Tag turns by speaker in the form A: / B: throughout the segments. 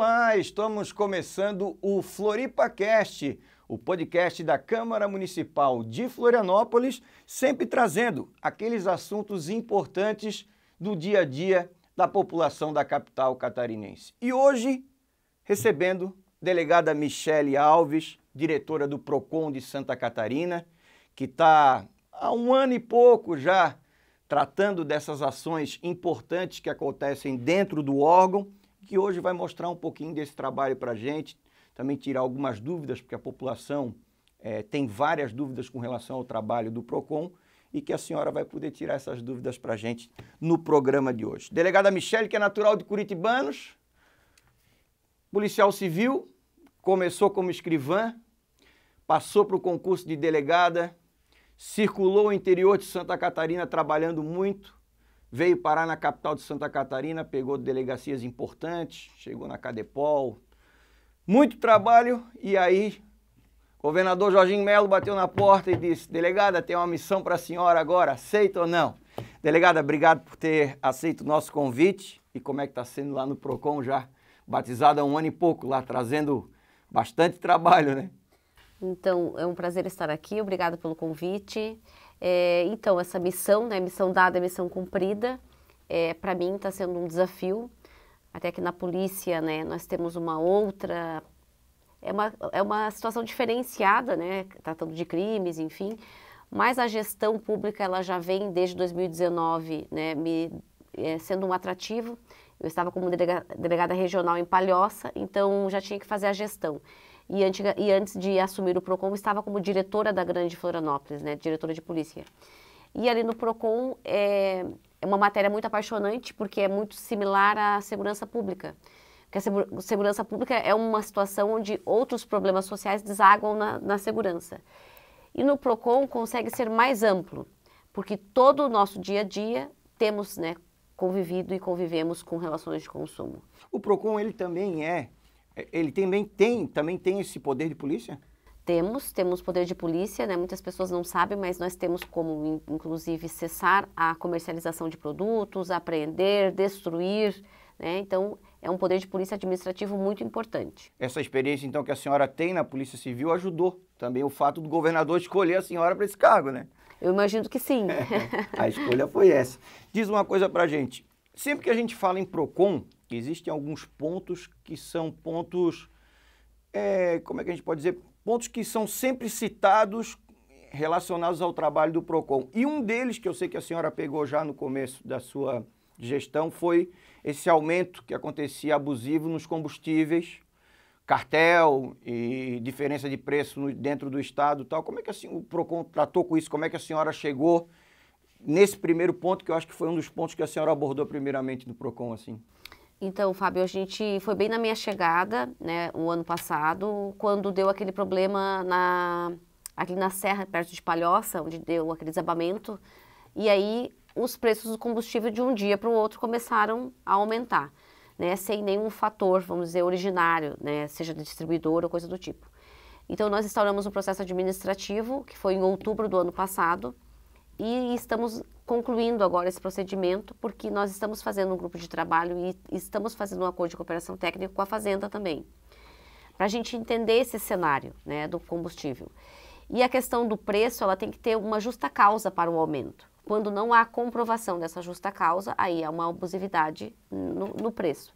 A: Olá, estamos começando o FloripaCast, o podcast da Câmara Municipal de Florianópolis, sempre trazendo aqueles assuntos importantes do dia a dia da população da capital catarinense. E hoje, recebendo a delegada Michele Alves, diretora do PROCON de Santa Catarina, que está há um ano e pouco já tratando dessas ações importantes que acontecem dentro do órgão, que hoje vai mostrar um pouquinho desse trabalho para a gente, também tirar algumas dúvidas, porque a população tem várias dúvidas com relação ao trabalho do PROCON, e que a senhora vai poder tirar essas dúvidas para a gente no programa de hoje. Delegada Michele, que é natural de Curitibanos, policial civil, começou como escrivã, passou para o concurso de delegada, circulou o interior de Santa Catarina trabalhando muito, veio parar na capital de Santa Catarina, pegou delegacias importantes, chegou na Cadepol, muito trabalho, e aí o governador Jorginho Melo bateu na porta e disse: delegada, tem uma missão para a senhora agora, aceita ou não? Delegada, obrigado por ter aceito o nosso convite. E como é que está sendo lá no PROCON, já batizado há um ano e pouco, lá trazendo bastante trabalho, né?
B: Então, é um prazer estar aqui, obrigada pelo convite. Então, essa missão, né, missão dada, missão cumprida, para mim está sendo um desafio. Até que na polícia, né, nós temos uma outra... É uma situação diferenciada, né, tratando de crimes, enfim, mas a gestão pública ela já vem desde 2019, né, sendo um atrativo. Eu estava como delegada regional em Palhoça, então já tinha que fazer a gestão. E antes de assumir o PROCON, estava como diretora da Grande Florianópolis, né, diretora de polícia. E ali no PROCON é uma matéria muito apaixonante, porque é muito similar à segurança pública. Porque a segurança pública é uma situação onde outros problemas sociais desaguam na segurança. E no PROCON consegue ser mais amplo, porque todo o nosso dia a dia temos, né, convivido e convivemos com relações de consumo.
A: O PROCON, ele também tem esse poder de polícia?
B: Temos poder de polícia, né? Muitas pessoas não sabem, mas nós temos como, inclusive, cessar a comercialização de produtos, apreender, destruir, né? Então, é um poder de polícia administrativo muito importante.
A: Essa experiência, então, que a senhora tem na Polícia Civil ajudou também o fato do governador escolher a senhora para esse cargo, né?
B: Eu imagino que sim.
A: A escolha foi essa. Diz uma coisa pra gente. Sempre que a gente fala em PROCON, existem alguns pontos que são pontos, como é que a gente pode dizer? Pontos que são sempre citados relacionados ao trabalho do PROCON. E um deles, que eu sei que a senhora pegou já no começo da sua gestão, foi esse aumento que acontecia abusivo nos combustíveis, cartel e diferença de preço dentro do estado e tal. Como é que assim, o PROCON tratou com isso? Como é que a senhora chegou nesse primeiro ponto, que eu acho que foi um dos pontos que a senhora abordou primeiramente no PROCON, assim?
B: Então, Fábio, a gente foi bem na minha chegada, né, o ano passado, quando deu aquele problema aqui na Serra, perto de Palhoça, onde deu aquele desabamento, e aí os preços do combustível de um dia para o outro começaram a aumentar, né, sem nenhum fator, vamos dizer, originário, né, seja de distribuidor ou coisa do tipo. Então, nós instauramos um processo administrativo, que foi em outubro do ano passado, e estamos concluindo agora esse procedimento, porque nós estamos fazendo um grupo de trabalho e estamos fazendo um acordo de cooperação técnica com a Fazenda também, para a gente entender esse cenário, né, do combustível. E a questão do preço, ela tem que ter uma justa causa para o aumento. Quando não há comprovação dessa justa causa, aí há uma abusividade no preço.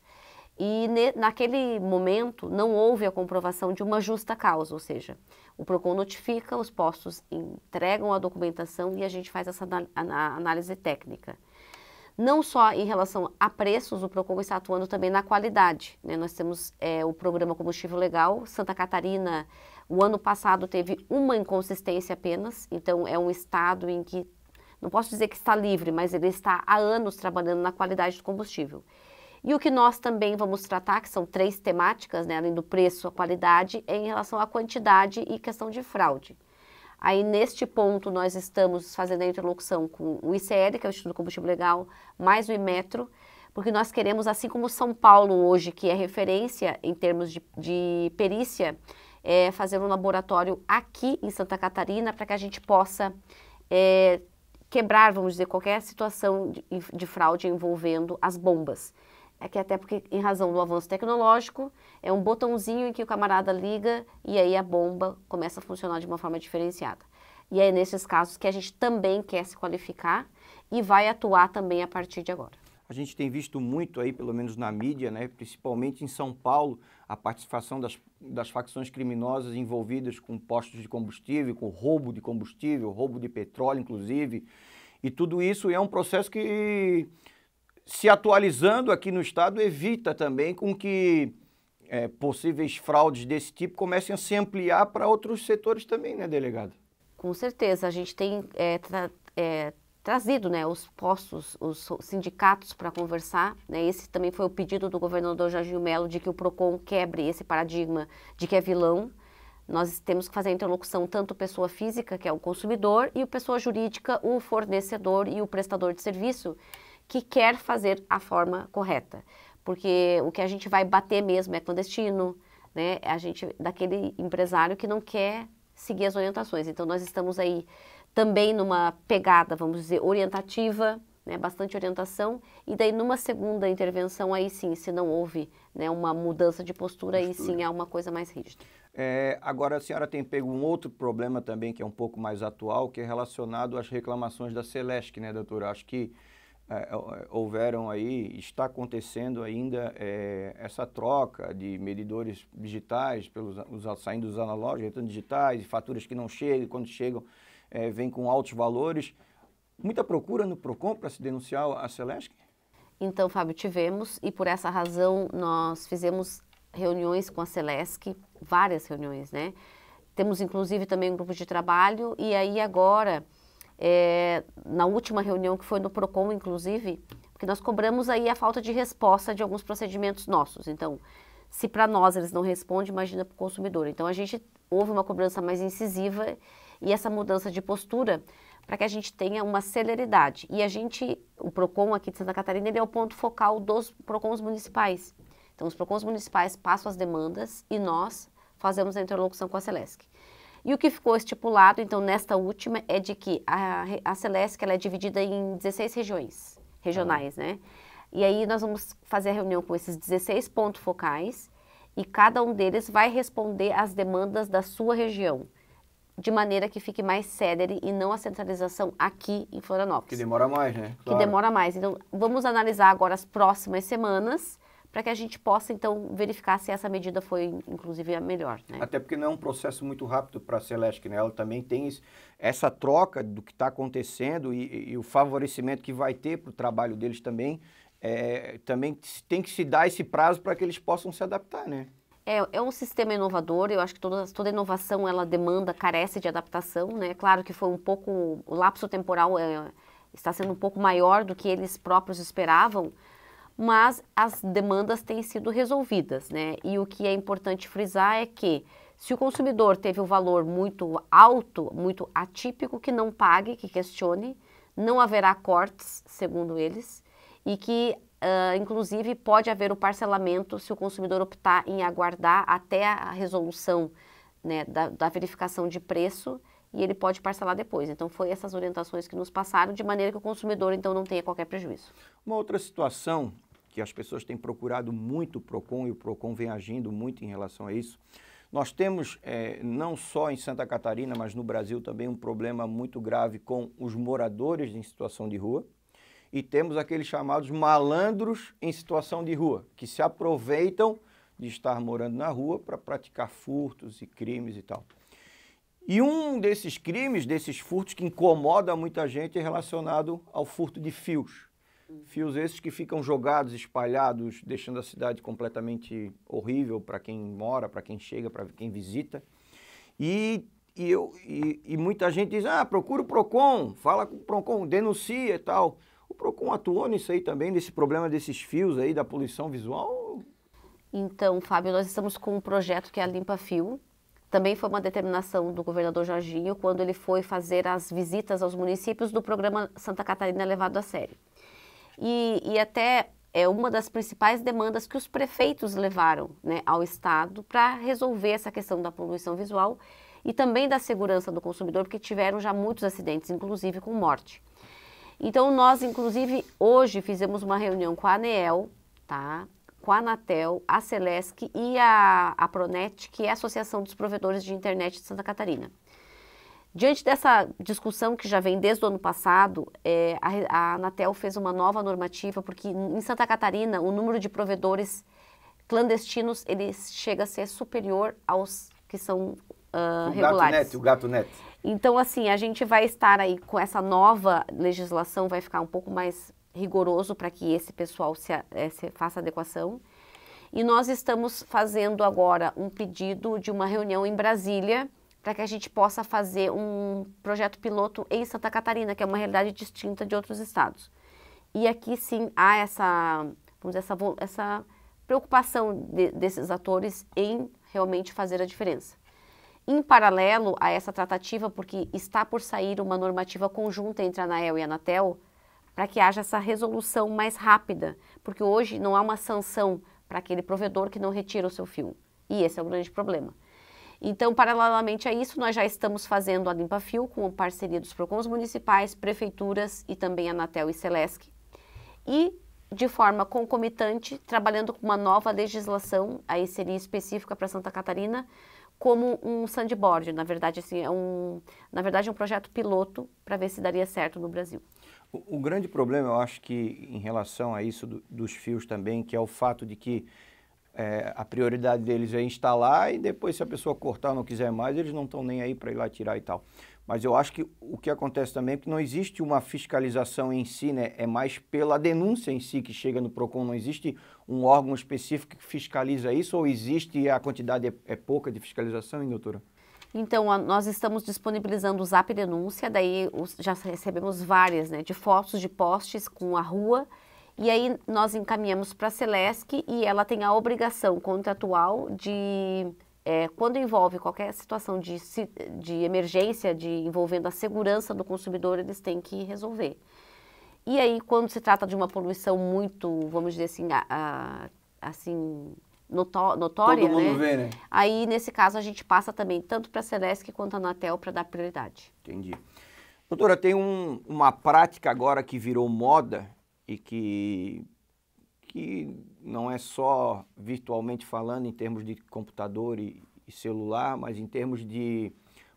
B: E naquele momento não houve a comprovação de uma justa causa, ou seja, o PROCON notifica, os postos entregam a documentação e a gente faz essa análise técnica. Não só em relação a preços, o PROCON está atuando também na qualidade, né? Nós temos o programa Combustível Legal. Santa Catarina, o ano passado, teve uma inconsistência apenas, então é um estado em que, não posso dizer que está livre, mas ele está há anos trabalhando na qualidade do combustível. E o que nós também vamos tratar, que são 3 temáticas, né, além do preço, a qualidade, é em relação à quantidade e questão de fraude. Aí, neste ponto, nós estamos fazendo a interlocução com o ICL, que é o Instituto do Combustível Legal, mais o Imetro, porque nós queremos, assim como São Paulo hoje, que é referência em termos de perícia, fazer um laboratório aqui em Santa Catarina para que a gente possa quebrar, vamos dizer, qualquer situação de fraude envolvendo as bombas. É que até porque, em razão do avanço tecnológico, é um botãozinho em que o camarada liga e aí a bomba começa a funcionar de uma forma diferenciada. E é nesses casos que a gente também quer se qualificar e vai atuar também a partir de agora.
A: A gente tem visto muito aí, pelo menos na mídia, né, principalmente em São Paulo, a participação das facções criminosas envolvidas com postos de combustível, com roubo de combustível, roubo de petróleo, inclusive. E tudo isso é um processo que, se atualizando aqui no Estado, evita também com que possíveis fraudes desse tipo comecem a se ampliar para outros setores também, né, delegado?
B: Com certeza, a gente tem trazido, né, os postos, os sindicatos para conversar, né, esse também foi o pedido do governador Jorginho Melo de que o PROCON quebre esse paradigma de que é vilão. Nós temos que fazer a interlocução tanto pessoa física, que é o consumidor, e o pessoa jurídica, o fornecedor e o prestador de serviço, que quer fazer a forma correta. Porque o que a gente vai bater mesmo é clandestino, né, daquele empresário que não quer seguir as orientações. Então, nós estamos aí também numa pegada, vamos dizer, orientativa, né, bastante orientação, e daí numa segunda intervenção, aí sim, se não houve, né, uma mudança de postura, aí sim é uma coisa mais rígida.
A: Agora a senhora tem pego um outro problema também, que é um pouco mais atual, que é relacionado às reclamações da Celesc, né, doutora? Acho que houveram aí, está acontecendo ainda essa troca de medidores digitais, saindo dos analógicos, entrando digitais, faturas que não chegam, quando chegam, vêm com altos valores. Muita procura no PROCON para se denunciar a Celesc?
B: Então, Fábio, tivemos, e por essa razão nós fizemos reuniões com a Celesc, várias reuniões, né? Temos inclusive também um grupo de trabalho, e aí agora, na última reunião que foi no PROCON, inclusive, porque nós cobramos aí a falta de resposta de alguns procedimentos nossos. Então, se para nós eles não respondem, imagina para o consumidor. Então, houve uma cobrança mais incisiva e essa mudança de postura para que a gente tenha uma celeridade. E o PROCON aqui de Santa Catarina, ele é o ponto focal dos PROCONs municipais. Então, os PROCONs municipais passam as demandas e nós fazemos a interlocução com a Celesc. E o que ficou estipulado, então, nesta última, é de que a Celesc ela é dividida em 16 regionais, né? E aí nós vamos fazer a reunião com esses 16 pontos focais e cada um deles vai responder às demandas da sua região, de maneira que fique mais célere e não a centralização aqui em Florianópolis.
A: Que demora mais, né?
B: Que demora mais. Então, vamos analisar agora as próximas semanas para que a gente possa, então, verificar se essa medida foi, inclusive, a melhor, né?
A: Até porque não é um processo muito rápido para a Celesc, né? Ela também tem essa troca do que está acontecendo e o favorecimento que vai ter para o trabalho deles também. Também tem que se dar esse prazo para que eles possam se adaptar, né?
B: É um sistema inovador, eu acho que toda inovação, ela carece de adaptação, né? Claro que foi o lapso temporal está sendo um pouco maior do que eles próprios esperavam, mas as demandas têm sido resolvidas, né? E o que é importante frisar é que se o consumidor teve o valor muito alto, muito atípico, que não pague, que questione, não haverá cortes, segundo eles, e que, inclusive, pode haver o parcelamento se o consumidor optar em aguardar até a resolução, né, da verificação de preço, e ele pode parcelar depois. Então, foi essas orientações que nos passaram, de maneira que o consumidor, então, não tenha qualquer prejuízo.
A: Uma outra situação que as pessoas têm procurado muito o PROCON, e o PROCON vem agindo muito em relação a isso. Nós temos, não só em Santa Catarina, mas no Brasil também, um problema muito grave com os moradores em situação de rua. E temos aqueles chamados malandros em situação de rua, que se aproveitam de estar morando na rua para praticar furtos e crimes e tal. E um desses crimes, desses furtos que incomoda muita gente é relacionado ao furto de fios. Fios esses que ficam jogados, espalhados, deixando a cidade completamente horrível para quem mora, para quem chega, para quem visita. E muita gente diz, procura o PROCON, fala com o PROCON, denuncia e tal. O PROCON atuou nisso aí também, nesse problema desses fios aí, da poluição visual?
B: Então, Fábio, nós estamos com um projeto que é a Limpa Fio. Também foi uma determinação do governador Jorginho, quando ele foi fazer as visitas aos municípios do programa Santa Catarina levado a sério. E até é uma das principais demandas que os prefeitos levaram, né, ao Estado para resolver essa questão da poluição visual e também da segurança do consumidor, porque tiveram já muitos acidentes, inclusive com morte. Então, nós, inclusive, hoje fizemos uma reunião com a ANEEL tá? Com a Anatel, a Celesc e a Pronet, que é a Associação dos Provedores de Internet de Santa Catarina. Diante dessa discussão que já vem desde o ano passado, a Anatel fez uma nova normativa, porque em Santa Catarina o número de provedores clandestinos ele chega a ser superior aos que são regulares.
A: O gato net.
B: Então, assim, a gente vai estar aí com essa nova legislação, vai ficar um pouco mais rigoroso para que esse pessoal se faça adequação. E nós estamos fazendo agora um pedido de uma reunião em Brasília para que a gente possa fazer um projeto piloto em Santa Catarina, que é uma realidade distinta de outros estados. E aqui sim há vamos dizer, essa preocupação desses atores em realmente fazer a diferença. Em paralelo a essa tratativa, porque está por sair uma normativa conjunta entre a ANAEL e a Anatel, para que haja essa resolução mais rápida, porque hoje não há uma sanção para aquele provedor que não retira o seu fio. E esse é o grande problema. Então, paralelamente a isso, nós já estamos fazendo a Limpa Fio com parceria dos PROCONs municipais, prefeituras e também a Anatel e Celesc. E, de forma concomitante, trabalhando com uma nova legislação, aí seria específica para Santa Catarina, como um sandboard. Na verdade, assim, é um projeto piloto para ver se daria certo no Brasil.
A: O grande problema, eu acho que em relação a isso dos fios também, que é o fato de que a prioridade deles é instalar e depois se a pessoa cortar ou não quiser mais, eles não estão nem aí para ir lá tirar e tal. Mas eu acho que o que acontece também é que não existe uma fiscalização em si, né? É mais pela denúncia em si que chega no PROCON, não existe um órgão específico que fiscaliza isso ou existe e a quantidade é pouca de fiscalização, hein, doutora?
B: Então, nós estamos disponibilizando o Zap Denúncia, daí já recebemos várias, né, de fotos de postes com a rua, e aí nós encaminhamos para a Celesc e ela tem a obrigação contratual de, quando envolve qualquer situação de emergência, envolvendo a segurança do consumidor, eles têm que resolver. E aí, quando se trata de uma poluição muito, vamos dizer assim, notória,
A: todo mundo vê, né?
B: Aí, nesse caso, a gente passa também tanto para a Celesc quanto a Anatel para dar prioridade.
A: Entendi. Doutora, tem uma prática agora que virou moda e que não é só virtualmente falando em termos de computador e celular, mas em termos de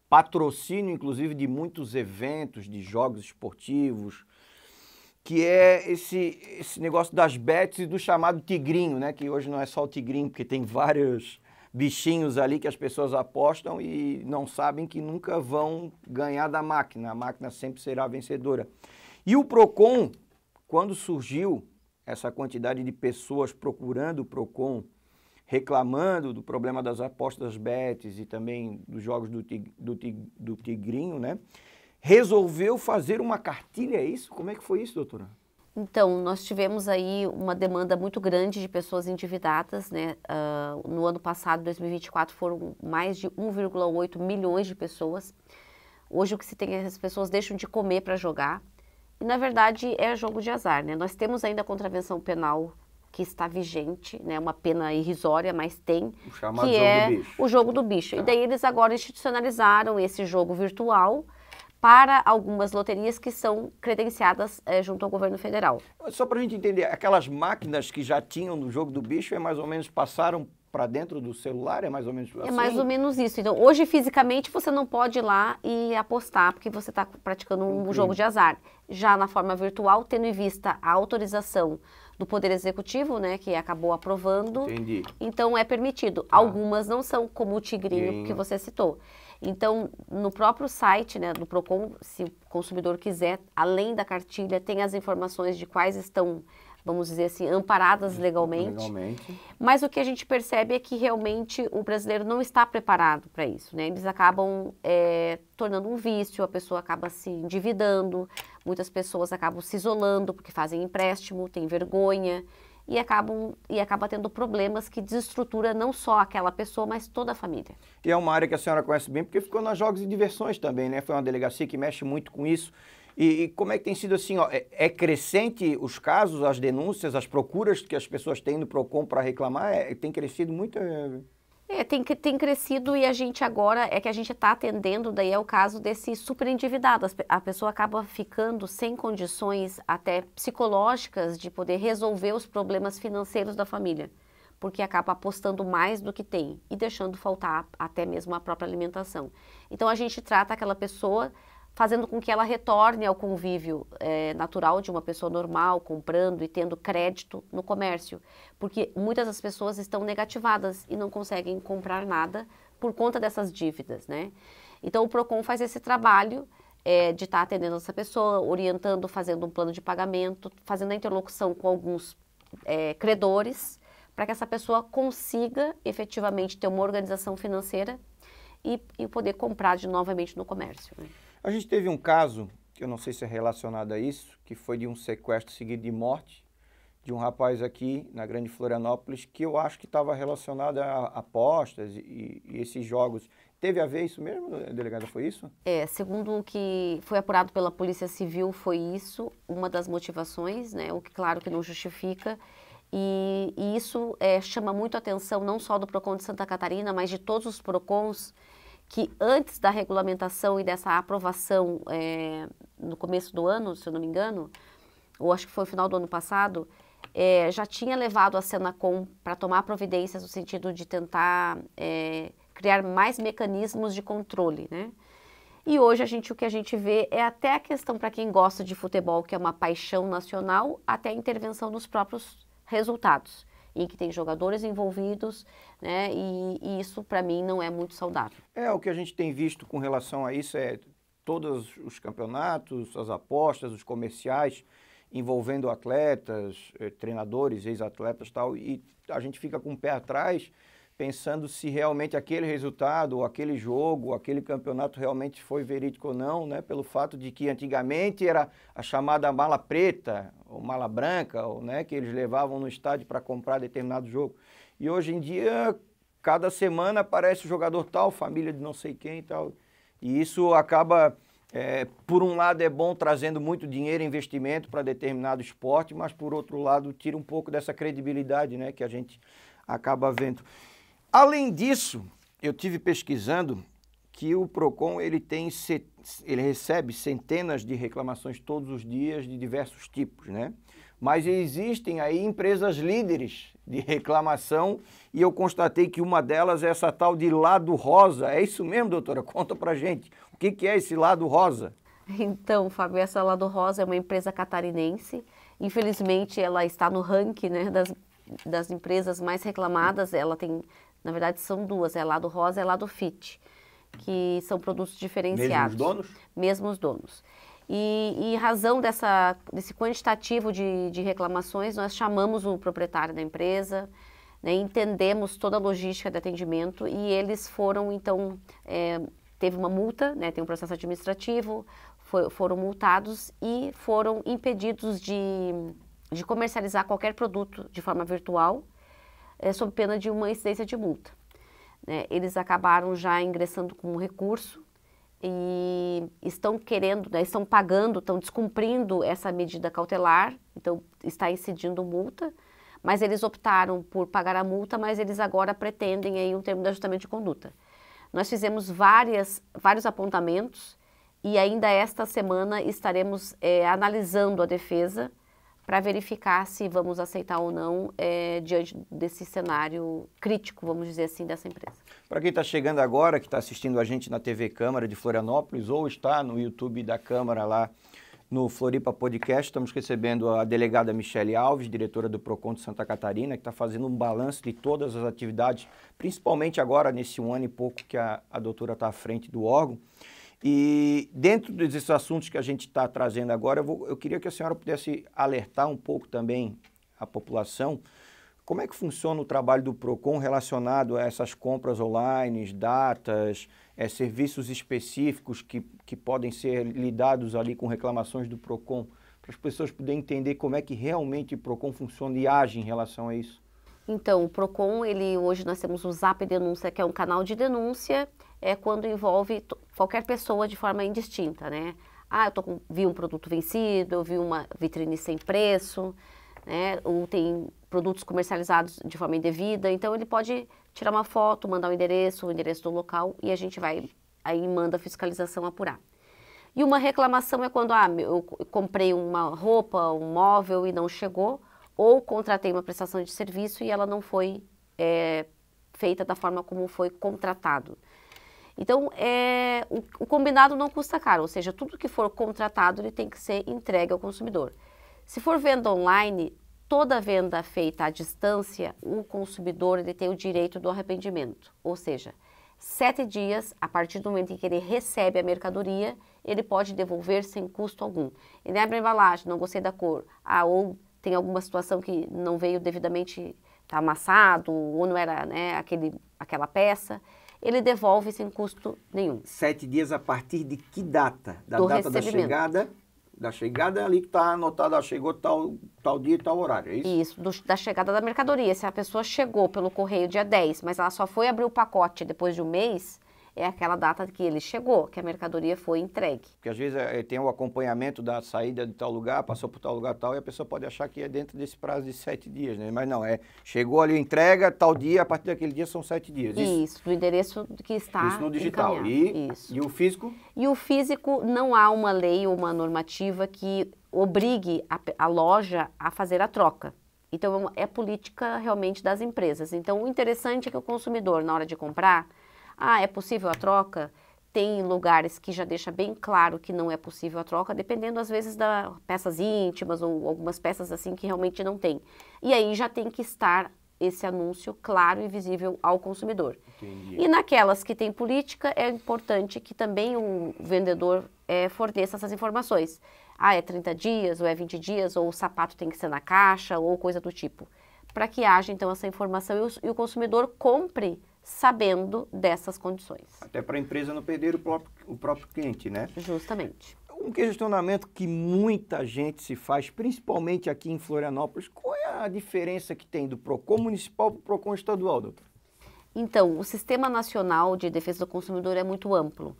A: patrocínio, inclusive, de muitos eventos, de jogos esportivos, que é esse negócio das bets e do chamado tigrinho, né? Que hoje não é só o tigrinho, porque tem vários bichinhos ali que as pessoas apostam e não sabem que nunca vão ganhar da máquina. A máquina sempre será a vencedora. E o PROCON, quando surgiu essa quantidade de pessoas procurando o PROCON, reclamando do problema das apostas das bets e também dos jogos do tigrinho, né? Resolveu fazer uma cartilha, é isso? Como é que foi isso, doutora?
B: Então, nós tivemos aí uma demanda muito grande de pessoas endividadas, né? No ano passado, 2024, foram mais de 1,8 milhões de pessoas. Hoje o que se tem é que as pessoas deixam de comer para jogar. E, na verdade, é jogo de azar, né? Nós temos ainda a contravenção penal que está vigente, né? Uma pena irrisória, mas tem,
A: o chamado
B: que
A: jogo
B: é
A: do bicho.
B: O jogo do bicho. E daí eles agora institucionalizaram esse jogo virtual para algumas loterias que são credenciadas junto ao governo federal.
A: Só para a gente entender, aquelas máquinas que já tinham no jogo do bicho, mais ou menos passaram para dentro do celular? É mais ou menos assim?
B: É mais ou menos isso. Então, hoje, fisicamente, você não pode ir lá e apostar, porque você está praticando um jogo de azar. Já na forma virtual, tendo em vista a autorização do Poder Executivo, né, que acabou aprovando.
A: Entendi.
B: Então, é permitido. Algumas não são, como o tigrinho que você citou. Então, no próprio site, né, do PROCON, se o consumidor quiser, além da cartilha, tem as informações de quais estão, vamos dizer assim, amparadas legalmente. Mas o que a gente percebe é que realmente o brasileiro não está preparado para isso, né? Eles acabam tornando um vício, a pessoa acaba se endividando, muitas pessoas acabam se isolando porque fazem empréstimo, têm vergonha e acaba tendo problemas que desestrutura não só aquela pessoa, mas toda a família.
A: E é uma área que a senhora conhece bem, porque ficou nas Jogos e Diversões também, né? Foi uma delegacia que mexe muito com isso. E como é que tem sido assim, ó, é crescente os casos, as denúncias, as procuras que as pessoas têm no PROCON para reclamar? Tem crescido muito?
B: Tem crescido e a gente agora, é que a gente está atendendo, daí é o caso desse super endividado. A pessoa acaba ficando sem condições até psicológicas de poder resolver os problemas financeiros da família, porque acaba apostando mais do que tem e deixando faltar até mesmo a própria alimentação. Então a gente trata aquela pessoa fazendo com que ela retorne ao convívio natural de uma pessoa normal, comprando e tendo crédito no comércio. Porque muitas das pessoas estão negativadas e não conseguem comprar nada por conta dessas dívidas, né? Então o PROCON faz esse trabalho de estar atendendo essa pessoa, orientando, fazendo um plano de pagamento, fazendo a interlocução com alguns credores, para que essa pessoa consiga efetivamente ter uma organização financeira e poder comprar novamente no comércio, né?
A: A gente teve um caso, que eu não sei se é relacionado a isso, que foi de um sequestro seguido de morte de um rapaz aqui na Grande Florianópolis, que eu acho que estava relacionado a apostas e esses jogos. Teve a ver isso mesmo, delegada? Foi isso?
B: Segundo o que foi apurado pela Polícia Civil, foi isso, uma das motivações, né? O que claro que não justifica. E isso chama muito a atenção não só do PROCON de Santa Catarina, mas de todos os PROCONs, que antes da regulamentação e dessa aprovação no começo do ano, se eu não me engano, ou acho que foi no final do ano passado, já tinha levado a Senacom para tomar providências no sentido de tentar criar mais mecanismos de controle, né? E hoje o que a gente vê é até a questão para quem gosta de futebol, que é uma paixão nacional, até a intervenção nos próprios resultados, em que tem jogadores envolvidos, né? E isso, para mim, não é muito saudável.
A: O que a gente tem visto com relação a isso todos os campeonatos, as apostas, os comerciais, envolvendo atletas, treinadores, ex-atletas e tal, e a gente fica com o pé atrás, pensando se realmente aquele resultado, ou aquele jogo, ou aquele campeonato realmente foi verídico ou não, né? Pelo fato de que antigamente era a chamada mala preta, ou mala branca, né? Que eles levavam no estádio para comprar determinado jogo. E hoje em dia, cada semana aparece o jogador tal, família de não sei quem e tal. E isso acaba, por um lado é bom, trazendo muito dinheiro e investimento para determinado esporte, mas por outro lado tira um pouco dessa credibilidade, né? Que a gente acaba vendo. Além disso, eu tive pesquisando que o PROCON ele recebe centenas de reclamações todos os dias de diversos tipos, né? Mas existem aí empresas líderes de reclamação e eu constatei que uma delas é essa tal de Lado Rosa. É isso mesmo, doutora? Conta pra gente. O que é esse Lado Rosa?
B: Então, Fábio, essa Lado Rosa é uma empresa catarinense. Infelizmente, ela está no ranking, né, das empresas mais reclamadas. Ela tem, na verdade, são duas, Lado Rosa e Lado Fit, que são produtos diferenciados.
A: Mesmos donos?
B: Mesmos donos. E em razão desse quantitativo de reclamações, nós chamamos o proprietário da empresa, né, entendemos toda a logística de atendimento e eles foram, então, teve uma multa, né, tem um processo administrativo, foram multados e foram impedidos de comercializar qualquer produto de forma virtual, sob pena de uma incidência de multa. Eles acabaram já ingressando com um recurso e estão querendo, né, estão pagando, estão descumprindo essa medida cautelar, então está incidindo multa, mas eles optaram por pagar a multa, mas eles agora pretendem aí um termo de ajustamento de conduta. Nós fizemos vários apontamentos e ainda esta semana estaremos analisando a defesa para verificar se vamos aceitar ou não diante desse cenário crítico, vamos dizer assim, dessa empresa.
A: Para quem está chegando agora, que está assistindo a gente na TV Câmara de Florianópolis ou está no YouTube da Câmara lá no Floripa Podcast, estamos recebendo a delegada Michele Alves, diretora do PROCON de Santa Catarina, que está fazendo um balanço de todas as atividades, principalmente agora nesse 1 ano e pouco que a doutora está à frente do órgão. E dentro desses assuntos que a gente está trazendo agora, eu queria que a senhora pudesse alertar um pouco também a população como é que funciona o trabalho do PROCON relacionado a essas compras online, datas, serviços específicos que podem ser lidados ali com reclamações do PROCON, para as pessoas poderem entender como é que realmente o PROCON funciona e age em relação a isso.
B: Então, o PROCON, hoje nós temos o Zap Denúncia, que é um canal de denúncia, quando envolve qualquer pessoa de forma indistinta, né? Vi um produto vencido, eu vi uma vitrine sem preço, né? Ou tem produtos comercializados de forma indevida. Então, ele pode tirar uma foto, mandar o endereço do local e a gente vai, aí manda a fiscalização apurar. E uma reclamação é quando eu comprei uma roupa, um móvel e não chegou, ou contratei uma prestação de serviço e ela não foi feita da forma como foi contratado. Então, o combinado não custa caro, ou seja, tudo que for contratado ele tem que ser entregue ao consumidor. Se for venda online, toda venda feita à distância, o consumidor ele tem o direito do arrependimento, ou seja, 7 dias, a partir do momento em que ele recebe a mercadoria, ele pode devolver sem custo algum. Ele abre a embalagem, não gostei da cor, ou tem alguma situação que não veio devidamente, está amassado, ou não era, né, aquela peça, ele devolve sem custo nenhum.
A: 7 dias a partir de que data? Da
B: do
A: data
B: recebimento.
A: Da chegada é ali que está anotado, chegou tal dia e tal horário, é isso?
B: Isso, da chegada da mercadoria. Se a pessoa chegou pelo correio dia 10, mas ela só foi abrir o pacote depois de um mês, é aquela data que ele chegou, que a mercadoria foi entregue.
A: Porque às vezes tem o acompanhamento da saída de tal lugar, passou por tal lugar tal, e a pessoa pode achar que é dentro desse prazo de 7 dias, né? Mas não, chegou ali, entrega, tal dia, a partir daquele dia são 7 dias.
B: Isso, do endereço que está
A: isso no digital. E o físico?
B: E o físico, não há uma lei ou uma normativa que obrigue a loja a fazer a troca. Então, é política realmente das empresas. Então, o interessante é que o consumidor, na hora de comprar, é possível a troca? Tem lugares que já deixa bem claro que não é possível a troca, dependendo às vezes das peças íntimas ou algumas peças assim que realmente não tem. E aí já tem que estar esse anúncio claro e visível ao consumidor.
A: Entendi.
B: E naquelas que tem política, é importante que também o vendedor forneça essas informações. É 30 dias, ou é 20 dias, ou o sapato tem que ser na caixa, ou coisa do tipo. Para que haja então essa informação e o consumidor compre sabendo dessas condições.
A: Até para a empresa não perder o próprio cliente, né?
B: Justamente.
A: Um questionamento que muita gente se faz, principalmente aqui em Florianópolis, qual é a diferença que tem do PROCON municipal para o PROCON estadual, doutor?
B: Então, o Sistema Nacional de Defesa do Consumidor é muito amplo.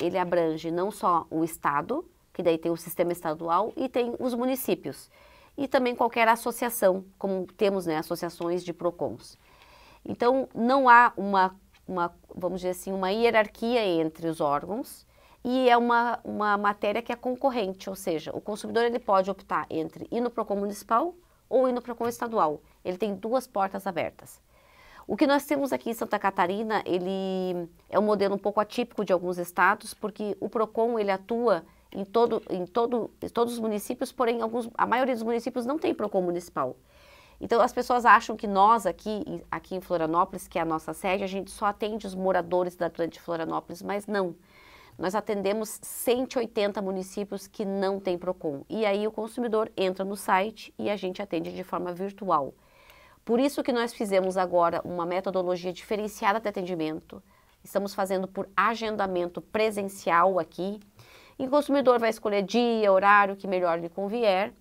B: Ele abrange não só o Estado, que daí tem o sistema estadual, e tem os municípios. E também qualquer associação, como temos, né, associações de PROCONs. Então, não há vamos dizer assim, uma hierarquia entre os órgãos e é uma matéria que é concorrente, ou seja, o consumidor ele pode optar entre ir no PROCON municipal ou ir no PROCON estadual. Ele tem 2 portas abertas. O que nós temos aqui em Santa Catarina, ele é um modelo um pouco atípico de alguns estados, porque o PROCON ele atua em todos os municípios, porém a maioria dos municípios não tem PROCON municipal. Então, as pessoas acham que nós aqui em Florianópolis, que é a nossa sede, a gente só atende os moradores da Grande Florianópolis, mas não. Nós atendemos 180 municípios que não têm PROCON. E aí o consumidor entra no site e a gente atende de forma virtual. Por isso que nós fizemos agora uma metodologia diferenciada de atendimento. Estamos fazendo por agendamento presencial aqui. E o consumidor vai escolher dia, horário que melhor lhe convier.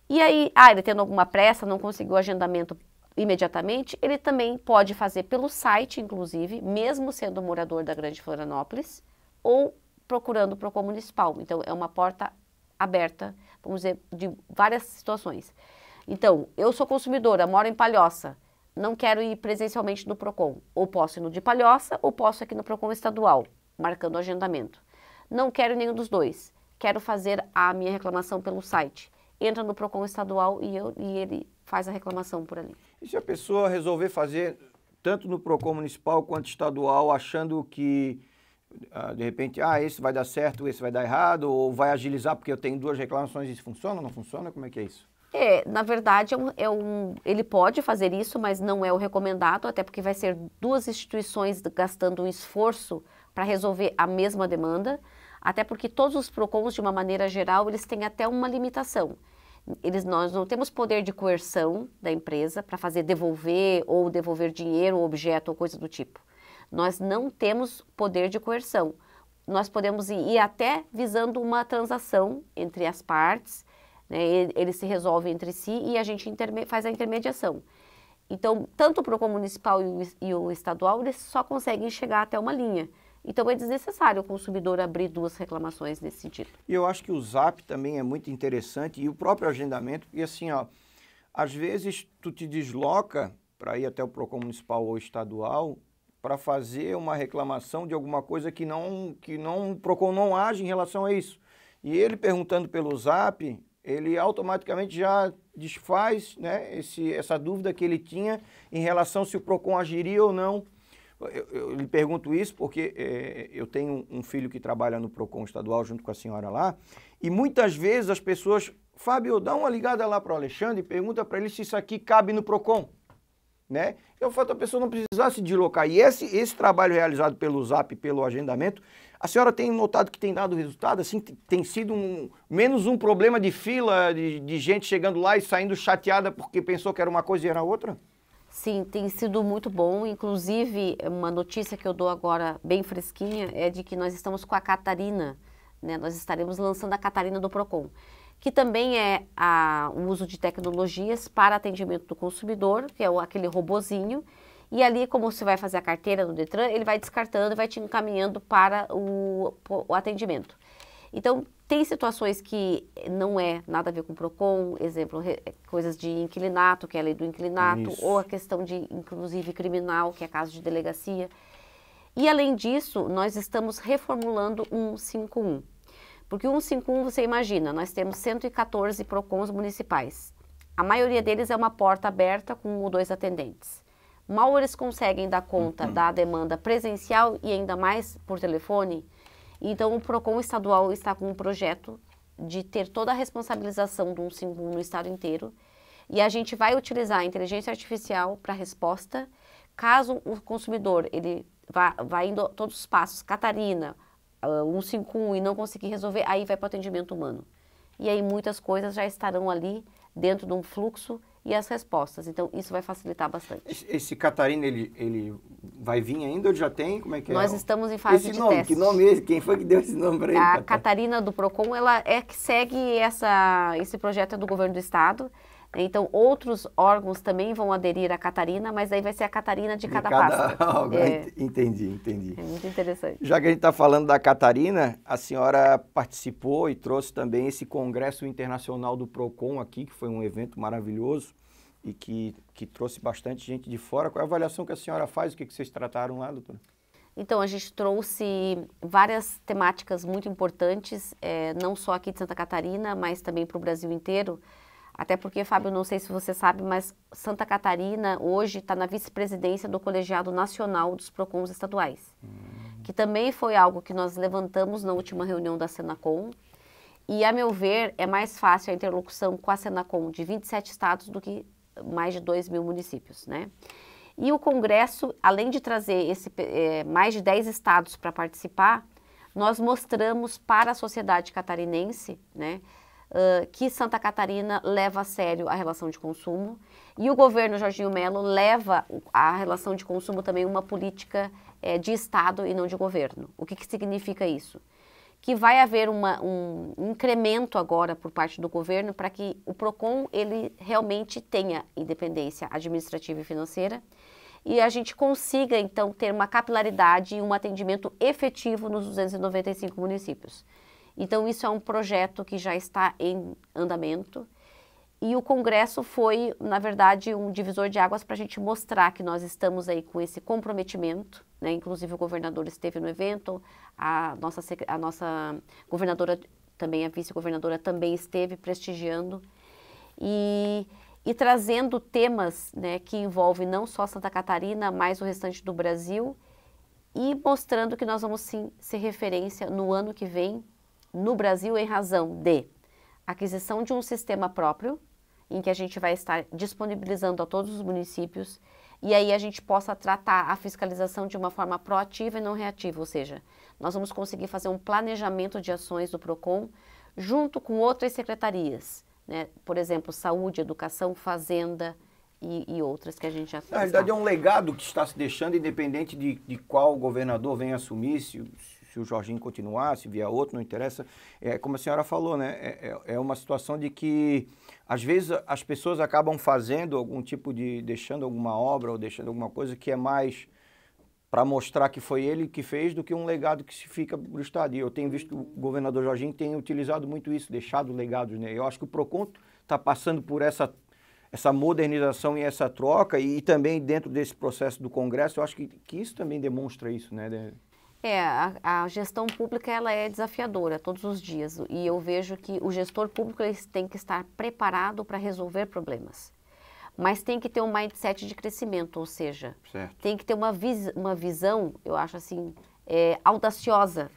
B: E aí, ele tendo alguma pressa, não conseguiu o agendamento imediatamente, ele também pode fazer pelo site, inclusive, mesmo sendo morador da Grande Florianópolis, ou procurando o PROCON municipal. Então, é uma porta aberta, vamos dizer, de várias situações. Então, eu sou consumidora, moro em Palhoça, não quero ir presencialmente no PROCON. Ou posso ir no de Palhoça, ou posso ir aqui no PROCON estadual, marcando o agendamento. Não quero nenhum dos dois, quero fazer a minha reclamação pelo site. Entra no PROCON estadual e ele faz a reclamação por ali.
A: E se a pessoa resolver fazer tanto no PROCON municipal quanto estadual, achando que, de repente, esse vai dar certo, esse vai dar errado, ou vai agilizar porque eu tenho 2 reclamações, isso funciona ou não funciona? Como é que é isso?
B: Na verdade, ele pode fazer isso, mas não é o recomendado, até porque vai ser 2 instituições gastando um esforço para resolver a mesma demanda. Até porque todos os PROCONs, de uma maneira geral, eles têm até uma limitação. Nós não temos poder de coerção da empresa para fazer devolver dinheiro, objeto ou coisa do tipo. Nós não temos poder de coerção. Nós podemos ir até visando uma transação entre as partes, né? Eles se resolvem entre si e a gente faz a intermediação. Então, tanto o PROCON municipal e o estadual, eles só conseguem chegar até uma linha. Então, é desnecessário o consumidor abrir 2 reclamações nesse sentido.
A: E eu acho que o Zap também é muito interessante e o próprio agendamento, porque assim, às vezes tu te desloca para ir até o PROCON municipal ou estadual para fazer uma reclamação de alguma coisa que o PROCON não age em relação a isso. E ele perguntando pelo Zap, ele automaticamente já desfaz, né, essa dúvida que ele tinha em relação se o PROCON agiria ou não. Eu lhe pergunto isso porque eu tenho um filho que trabalha no PROCON estadual junto com a senhora lá, e muitas vezes as pessoas, Fábio, dá uma ligada lá para o Alexandre e pergunta para ele se isso aqui cabe no PROCON, né? Eu falo, a pessoa não precisasse deslocar. E esse trabalho realizado pelo Zap, pelo agendamento, a senhora tem notado que tem dado resultado? Assim, tem sido menos um problema de fila, de gente chegando lá e saindo chateada porque pensou que era uma coisa e era outra?
B: Sim, tem sido muito bom. Inclusive, uma notícia que eu dou agora bem fresquinha é de que nós estamos com a Catarina, né? Nós estaremos lançando a Catarina do PROCON, que também é o uso de tecnologias para atendimento do consumidor, que é aquele robozinho, e ali, como você vai fazer a carteira no Detran, ele vai descartando e vai te encaminhando para o atendimento. Então, tem situações que não é nada a ver com o PROCON, exemplo, coisas de inquilinato, que é a lei do inquilinato,
A: Isso.
B: ou a questão de, inclusive, criminal, que é caso de delegacia. E, além disso, nós estamos reformulando o 151. Porque o 151, você imagina, nós temos 114 PROCONs municipais. A maioria deles é uma porta aberta com 1 ou 2 atendentes. Mal eles conseguem dar conta da demanda presencial e ainda mais por telefone. Então, o PROCON estadual está com um projeto de ter toda a responsabilização do 151 no estado inteiro. E a gente vai utilizar a inteligência artificial para resposta. Caso o consumidor ele vá indo todos os passos, Catarina, 151 e não conseguir resolver, aí vai para o atendimento humano. E aí muitas coisas já estarão ali dentro de um fluxo e as respostas. Então, isso vai facilitar bastante.
A: Esse Catarina, ele vai vir ainda ou já tem? Como é que
B: Nós
A: é?
B: estamos em fase de teste.
A: Que nome é esse? Quem foi que deu esse nome para ele?
B: A Catarina do PROCON, ela é que segue esse projeto do governo do estado. Então, outros órgãos também vão aderir à Catarina, mas aí vai ser a Catarina de cada pasta.
A: Entendi.
B: É muito interessante.
A: Já que a gente está falando da Catarina, a senhora participou e trouxe também esse Congresso Internacional do PROCON aqui, que foi um evento maravilhoso e que trouxe bastante gente de fora. Qual é a avaliação que a senhora faz? O que vocês trataram lá, doutora?
B: Então, a gente trouxe várias temáticas muito importantes, não só aqui de Santa Catarina, mas também para o Brasil inteiro. Até porque, Fábio, não sei se você sabe, mas Santa Catarina hoje está na vice-presidência do Colegiado Nacional dos PROCONs estaduais, que também foi algo que nós levantamos na última reunião da Senacom. E, a meu ver, é mais fácil a interlocução com a Senacom de 27 estados do que mais de 2.000 municípios, né? E o Congresso, além de trazer mais de 10 estados para participar, nós mostramos para a sociedade catarinense, né, que Santa Catarina leva a sério a relação de consumo e o governo Jorginho Melo leva a relação de consumo também uma política de Estado e não de governo. O que significa isso? Que vai haver um incremento agora por parte do governo para que o PROCON ele realmente tenha independência administrativa e financeira e a gente consiga então ter uma capilaridade e um atendimento efetivo nos 295 municípios. Então, isso é um projeto que já está em andamento e o Congresso foi, na verdade, um divisor de águas para a gente mostrar que nós estamos aí com esse comprometimento, né? Inclusive, o governador esteve no evento, a nossa governadora, também a vice-governadora, também esteve prestigiando e trazendo temas, né, que envolvem não só Santa Catarina, mas o restante do Brasil e mostrando que nós vamos sim ser referência no ano que vem no Brasil em razão de aquisição de um sistema próprio, em que a gente vai estar disponibilizando a todos os municípios e aí a gente possa tratar a fiscalização de uma forma proativa e não reativa, ou seja, nós vamos conseguir fazer um planejamento de ações do PROCON junto com outras secretarias, né? Por exemplo, saúde, educação, fazenda e outras que a gente já fez.
A: Na realidade, é um legado que está se deixando, independente de qual governador venha assumir, se o Jorginho continuar, se vier outro, não interessa. Como a senhora falou, né? É uma situação de que, às vezes, as pessoas acabam fazendo algum tipo deixando alguma obra ou deixando alguma coisa que é mais para mostrar que foi ele que fez do que um legado que se fica para o Estado. E eu tenho visto que o governador Jorginho tem utilizado muito isso, deixado legados, né? Eu acho que o PROCON está passando por essa essa modernização e essa troca, e também dentro desse processo do Congresso, eu acho que isso também demonstra isso, né?
B: A gestão pública ela é desafiadora todos os dias e eu vejo que o gestor público ele tem que estar preparado para resolver problemas, mas tem que ter um mindset de crescimento, ou seja, tem que ter uma visão, eu acho assim, audaciosa,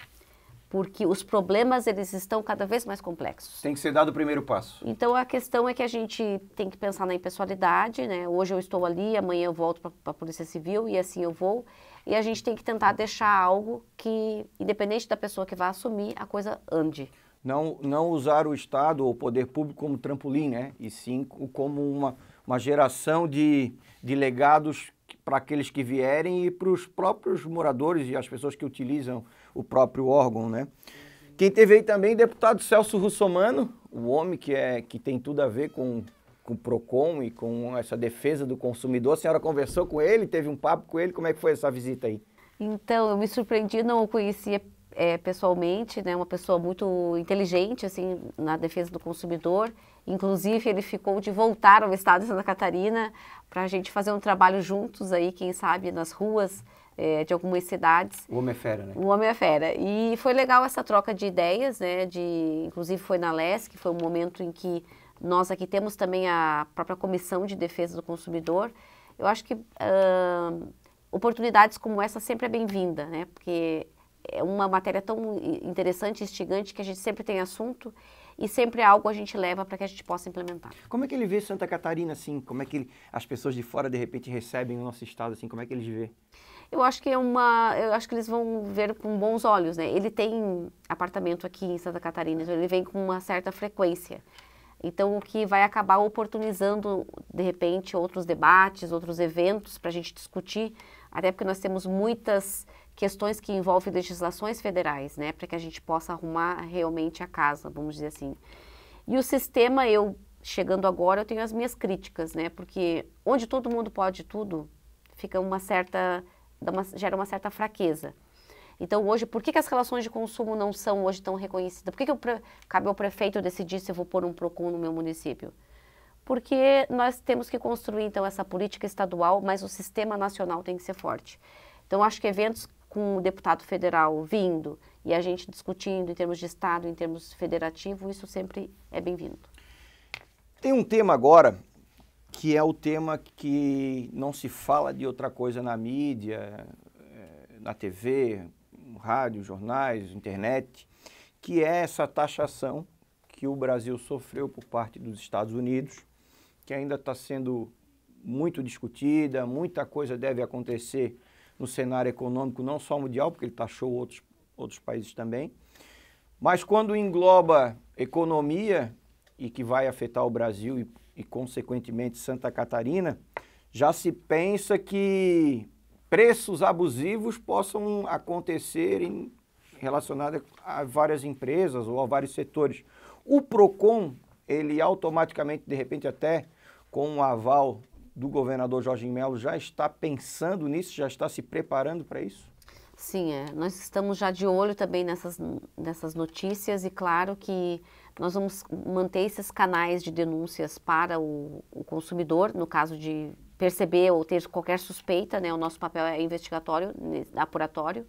B: porque os problemas eles estão cada vez mais complexos.
A: Tem que ser dado o primeiro passo.
B: Então a questão é que a gente tem que pensar na impessoalidade, né? Hoje eu estou ali, amanhã eu volto para a Polícia Civil e assim eu vou. E a gente tem que tentar deixar algo que, independente da pessoa que vai assumir, a coisa ande.
A: Não usar o Estado ou o poder público como trampolim, né? E sim como uma geração de legados para aqueles que vierem e para os próprios moradores e as pessoas que utilizam o próprio órgão, né? Quem teve aí também, deputado Celso Russomano, o homem que tem tudo a ver com o PROCON e com essa defesa do consumidor. A senhora conversou com ele, teve um papo com ele, como é que foi essa visita aí?
B: Então, eu me surpreendi, não o conhecia pessoalmente, né? Uma pessoa muito inteligente, assim, na defesa do consumidor. Inclusive, ele ficou de voltar ao estado de Santa Catarina para a gente fazer um trabalho juntos aí, quem sabe, nas ruas de algumas cidades.
A: O homem é fera, né?
B: O homem é fera. E foi legal essa troca de ideias, né? Inclusive, foi na LESC, foi um momento em que nós aqui temos também a própria Comissão de Defesa do Consumidor. Eu acho que oportunidades como essa sempre é bem-vinda, né? Porque é uma matéria tão interessante e instigante que a gente sempre tem assunto e sempre algo a gente leva para que a gente possa implementar.
A: Como é que ele vê Santa Catarina, assim? Como é que as pessoas de fora, de repente, recebem o nosso estado, assim? Como é que eles vê?
B: Eu acho que eu acho que eles vão ver com bons olhos, né? Ele tem apartamento aqui em Santa Catarina, então ele vem com uma certa frequência. Então, o que vai acabar oportunizando, de repente, outros debates, outros eventos para a gente discutir, até porque nós temos muitas questões que envolvem legislações federais, né, para que a gente possa arrumar realmente a casa, vamos dizer assim. E o sistema, chegando agora, eu tenho as minhas críticas, né, porque onde todo mundo pode tudo, fica gera uma certa fraqueza. Então, hoje, por que as relações de consumo não são hoje tão reconhecidas? Por que cabe ao prefeito decidir se eu vou pôr um PROCON no meu município? Porque nós temos que construir, então, essa política estadual, mas o sistema nacional tem que ser forte. Então, acho que eventos com o deputado federal vindo e a gente discutindo em termos de Estado, em termos federativo, isso sempre é bem-vindo.
A: Tem um tema agora que é o tema que não se fala de outra coisa na mídia, na TV, no rádio, jornais, internet, que é essa taxação que o Brasil sofreu por parte dos Estados Unidos, que ainda está sendo muito discutida, muita coisa deve acontecer no cenário econômico, não só mundial, porque ele taxou outros países também, mas quando engloba economia e que vai afetar o Brasil e consequentemente Santa Catarina, já se pensa que preços abusivos possam acontecer relacionados a várias empresas ou a vários setores. O PROCON, ele automaticamente, de repente até com o aval do governador Jorginho Melo, já está pensando nisso, já está se preparando para isso?
B: Sim, nós estamos já de olho também nessas notícias e claro que nós vamos manter esses canais de denúncias para o consumidor, no caso de perceber ou ter qualquer suspeita, né? O nosso papel é investigatório, apuratório,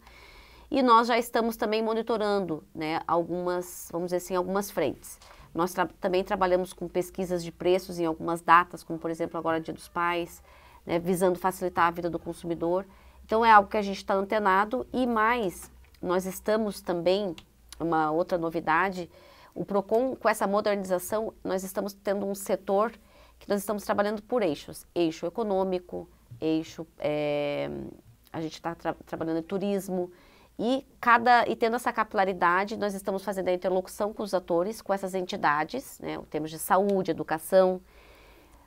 B: e nós já estamos também monitorando, né, algumas, vamos dizer assim, algumas frentes. Nós também trabalhamos com pesquisas de preços em algumas datas, como por exemplo agora Dia dos Pais, né, visando facilitar a vida do consumidor. Então é algo que a gente está antenado e mais, nós estamos também, uma outra novidade, o PROCON com essa modernização, nós estamos tendo um setor que nós estamos trabalhando por eixos, eixo econômico, eixo, a gente está trabalhando em turismo, e tendo essa capilaridade, nós estamos fazendo a interlocução com os atores, com essas entidades, né, termos de saúde, educação,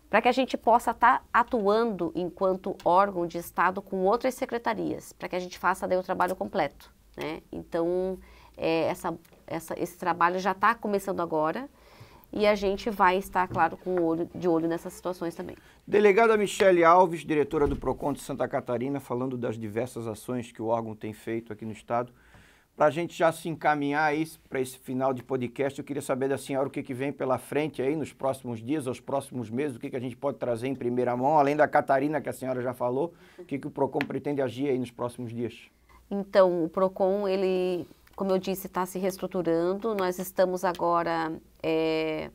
B: para que a gente possa estar atuando enquanto órgão de Estado com outras secretarias, para que a gente faça daí o trabalho completo, né? Então, esse trabalho já está começando agora e a gente vai estar, claro, de olho nessas situações também.
A: Delegada Michele Alves, diretora do PROCON de Santa Catarina, falando das diversas ações que o órgão tem feito aqui no Estado Para a gente já se encaminhar aí para esse final de podcast, eu queria saber da senhora o que vem pela frente aí nos próximos dias, aos próximos meses, o que a gente pode trazer em primeira mão, além da Catarina que a senhora já falou, o que o PROCON pretende agir aí nos próximos dias?
B: Então, o PROCON, ele, como eu disse, está se reestruturando. Nós estamos agora,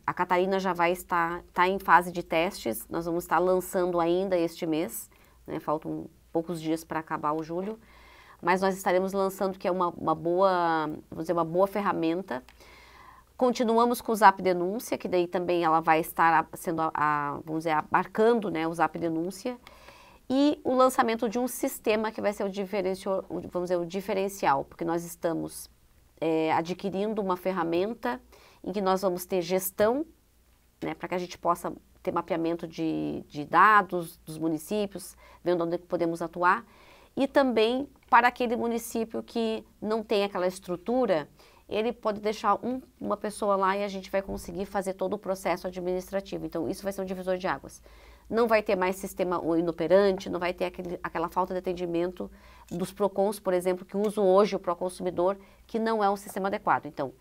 B: a Catarina já vai estar em fase de testes, nós vamos estar lançando ainda este mês, né? Faltam poucos dias para acabar o julho. Mas nós estaremos lançando, que é uma boa, vamos dizer, uma boa ferramenta. Continuamos com o Zap Denúncia, que daí também ela vai estar sendo, vamos dizer, abarcando, né, o Zap Denúncia. E o lançamento de um sistema que vai ser vamos dizer, o diferencial, porque nós estamos adquirindo uma ferramenta em que nós vamos ter gestão, né, para que a gente possa ter mapeamento de dados dos municípios, vendo onde podemos atuar. E também para aquele município que não tem aquela estrutura, ele pode deixar uma pessoa lá e a gente vai conseguir fazer todo o processo administrativo. Então, isso vai ser um divisor de águas. Não vai ter mais sistema inoperante, não vai ter aquela falta de atendimento dos PROCONs, por exemplo, que usam hoje o PROConsumidor, que não é um sistema adequado. Então,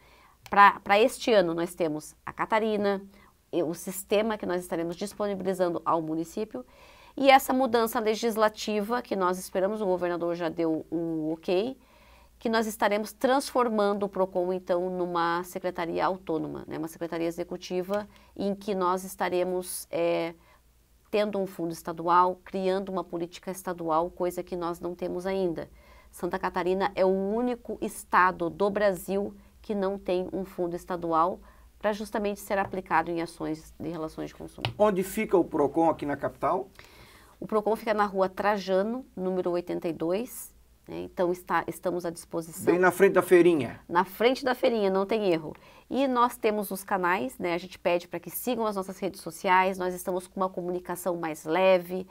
B: para este ano, nós temos a Catarina, o sistema que nós estaremos disponibilizando ao município. E essa mudança legislativa que nós esperamos, o governador já deu um ok, que nós estaremos transformando o PROCON, então, numa secretaria autônoma, né? Uma secretaria executiva em que nós estaremos tendo um fundo estadual, criando uma política estadual, coisa que nós não temos ainda. Santa Catarina é o único estado do Brasil que não tem um fundo estadual para justamente ser aplicado em ações de relações de consumo.
A: Onde fica o PROCON aqui na capital?
B: O PROCON fica na rua Trajano, número 82, né? Então estamos à disposição.
A: Bem na frente da feirinha.
B: Na frente da feirinha, não tem erro. E nós temos os canais, né? A gente pede para que sigam as nossas redes sociais, nós estamos com uma comunicação mais leve,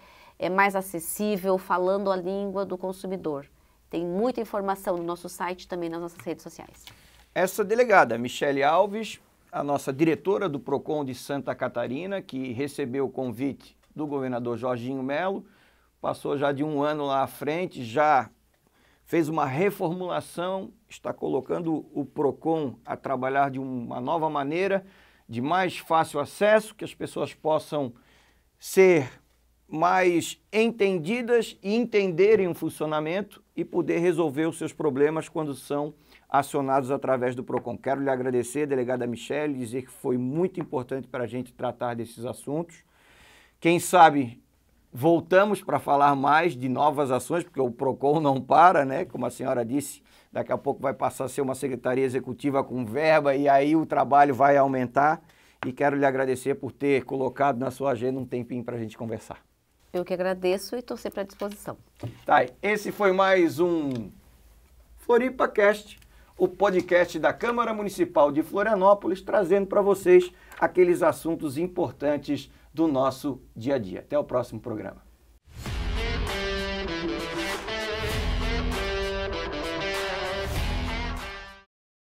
B: mais acessível, falando a língua do consumidor. Tem muita informação no nosso site e também nas nossas redes sociais.
A: Essa delegada, Michele Alves, a nossa diretora do PROCON de Santa Catarina, que recebeu o convite do governador Jorginho Melo, passou já de um ano lá à frente, já fez uma reformulação, está colocando o PROCON a trabalhar de uma nova maneira, de mais fácil acesso, que as pessoas possam ser mais entendidas e entenderem o funcionamento e poder resolver os seus problemas quando são acionados através do PROCON. Quero lhe agradecer, delegada Michele, dizer que foi muito importante para a gente tratar desses assuntos. Quem sabe voltamos para falar mais de novas ações, porque o PROCON não para, né? Como a senhora disse, daqui a pouco vai passar a ser uma secretaria executiva com verba e aí o trabalho vai aumentar. E quero lhe agradecer por ter colocado na sua agenda um tempinho para a gente conversar.
B: Eu que agradeço e estou sempre à disposição.
A: Tá, esse foi mais um FloripaCast, o podcast da Câmara Municipal de Florianópolis, trazendo para vocês aqueles assuntos importantes do nosso dia a dia. Até o próximo programa.